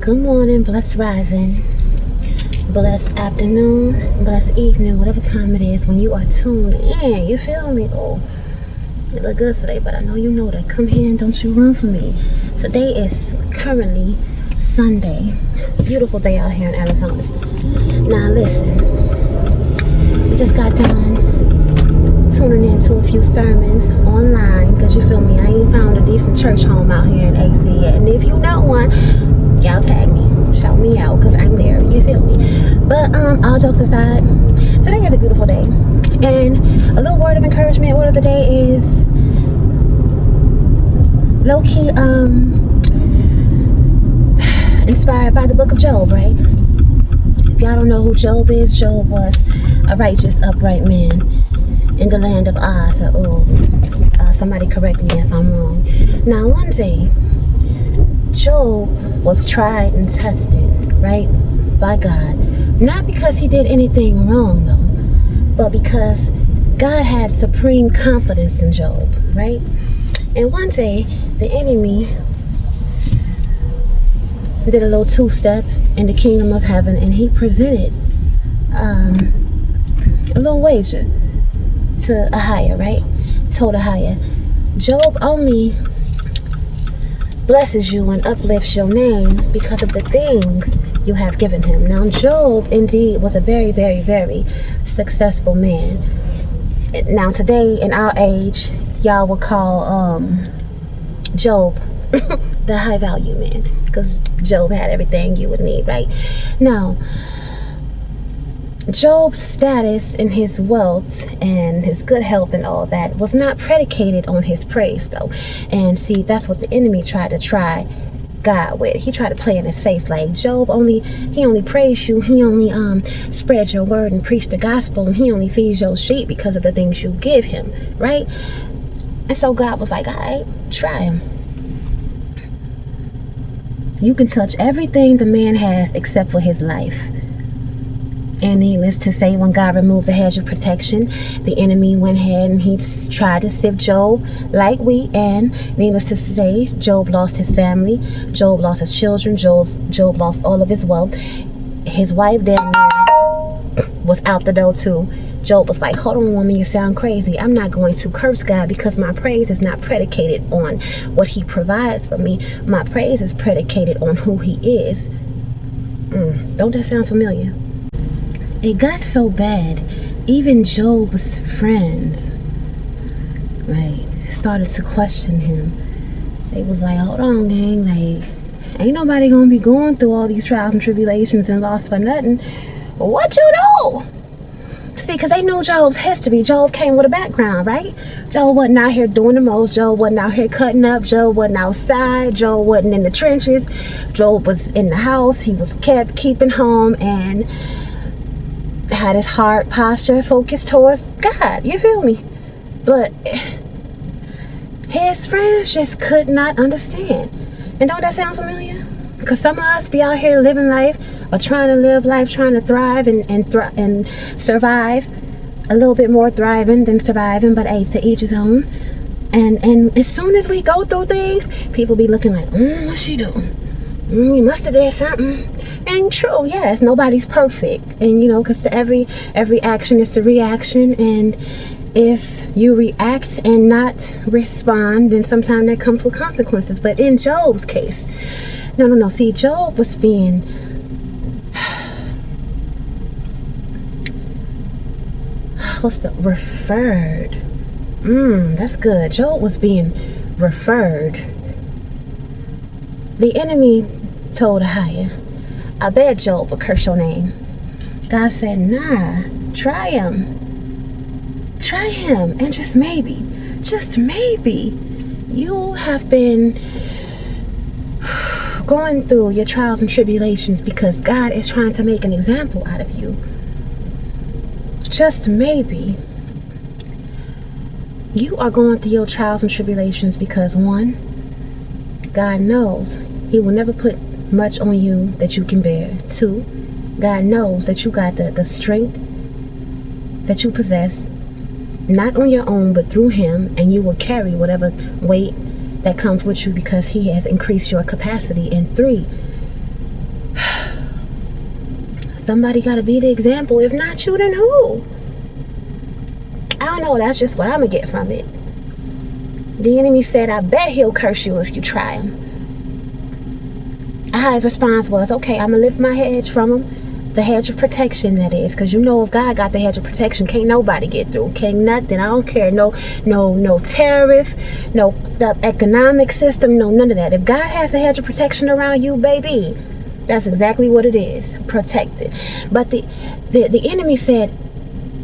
Good morning, blessed rising, blessed afternoon, blessed evening, whatever time it is when you are tuned in. You feel me? Oh, you look good today, but I know you know that. Come here and don't you run for me. Today is currently Sunday. Beautiful day out here in Arizona. Now listen, we just got done tuning into a few sermons online because you feel me, I ain't found a decent church home out here in AC yet. And if you know one, y'all tag me, shout me out, because I'm there, you feel me. But all jokes aside, today is a beautiful day, and a little word of encouragement. Word of the day is low-key inspired by the book of Job, right? If y'all don't know who Job is, Job was a righteous, upright man in the land of Oz or Uz. Somebody correct me if I'm wrong. Now one day, Job was tried and tested, right, by God. Not because he did anything wrong, though, but because God had supreme confidence in Job, right? And one day, the enemy did a little two-step in the kingdom of heaven, and he presented a little wager to Ahiah, right? Told Ahiah, Job only blesses you and uplifts your name because of the things you have given him. Now, Job indeed was a very, very, very successful man. Now, today in our age, y'all will call Job the high value man, because Job had everything you would need, right? Now, Job's status and his wealth and his good health and all that was not predicated on his praise, though. And see, that's what the enemy tried to try God with. He tried to play in his face like, Job only praised you, he only spread your word and preached the gospel, and he only feeds your sheep because of the things you give him, right? And so God was like, all right, try him. You can touch everything the man has except for his life. And needless to say, when God removed the hedge of protection, the enemy went ahead and he tried to sift Job like wheat. And needless to say, Job lost his family. Job lost his children. Job lost all of his wealth. His wife damn near was out the door too. Job was like, hold on, woman, you sound crazy. I'm not going to curse God because my praise is not predicated on what he provides for me. My praise is predicated on who he is. Don't that sound familiar? It got so bad, even Job's friends, right, started to question him. They was like, hold on, gang, like, ain't nobody gonna be going through all these trials and tribulations and loss for nothing. What you do? See, because they knew Job's history. Job came with a background, right? Job wasn't out here doing the most. Job wasn't out here cutting up. Job wasn't outside. Job wasn't in the trenches. Job was in the house. He was keeping home and had his heart posture focused towards God. You feel me? But his friends just could not understand. And don't that sound familiar? Because some of us be out here living life, or trying to live life, trying to thrive and survive. A little bit more thriving than surviving, but hey, to each his own. And as soon as we go through things, people be looking like, what's she doing? You must have did something. And true, yes, nobody's perfect. And you know, because to every action is a reaction. And if you react and not respond, then sometimes that comes with consequences. But in Job's case, no. See, Job was being referred. That's good. Job was being referred. The enemy told Ahiah, I bet Job will curse your name. God said, nah, try him. Try him. And just maybe, you have been going through your trials and tribulations because God is trying to make an example out of you. Just maybe you are going through your trials and tribulations because, one, God knows he will never put much on you that you can bear. Two, God knows that you got the strength that you possess, not on your own, but through him, and you will carry whatever weight that comes with you because he has increased your capacity. And three, Somebody got to be the example. If not you, then who? I don't know. That's just what I'm going to get from it. The enemy said, I bet he'll curse you if you try him. Ahi's response was, okay, I'm going to lift my hedge from him. The hedge of protection, that is. Because you know if God got the hedge of protection, can't nobody get through. Can't nothing. I don't care. No tariff. No the economic system. No, none of that. If God has the hedge of protection around you, baby, that's exactly what it is. Protected. But the enemy said,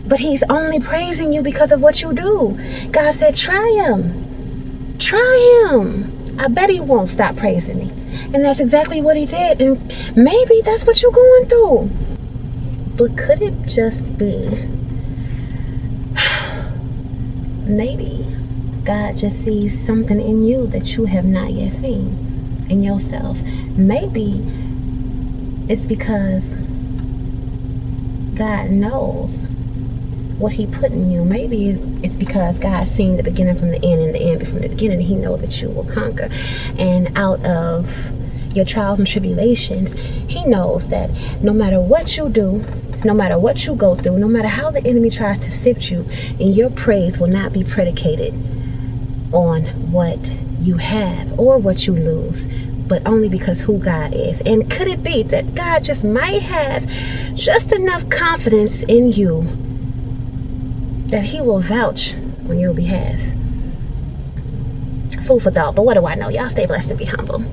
but he's only praising you because of what you do. God said, try him. Try him. I bet he won't stop praising me. And that's exactly what he did. And maybe that's what you're going through. But could it just be, maybe God just sees something in you that you have not yet seen in yourself? Maybe it's because God knows what he put in you. Maybe it's because God's seen the beginning from the end and the end from the beginning. He knows that you will conquer. And out of your trials and tribulations, he knows that no matter what you do, no matter what you go through, no matter how the enemy tries to sift you, and your praise will not be predicated on what you have or what you lose, but only because who God is. And could it be that God just might have just enough confidence in you that he will vouch on your behalf? Food for thought, but what do I know? Y'all stay blessed and be humble.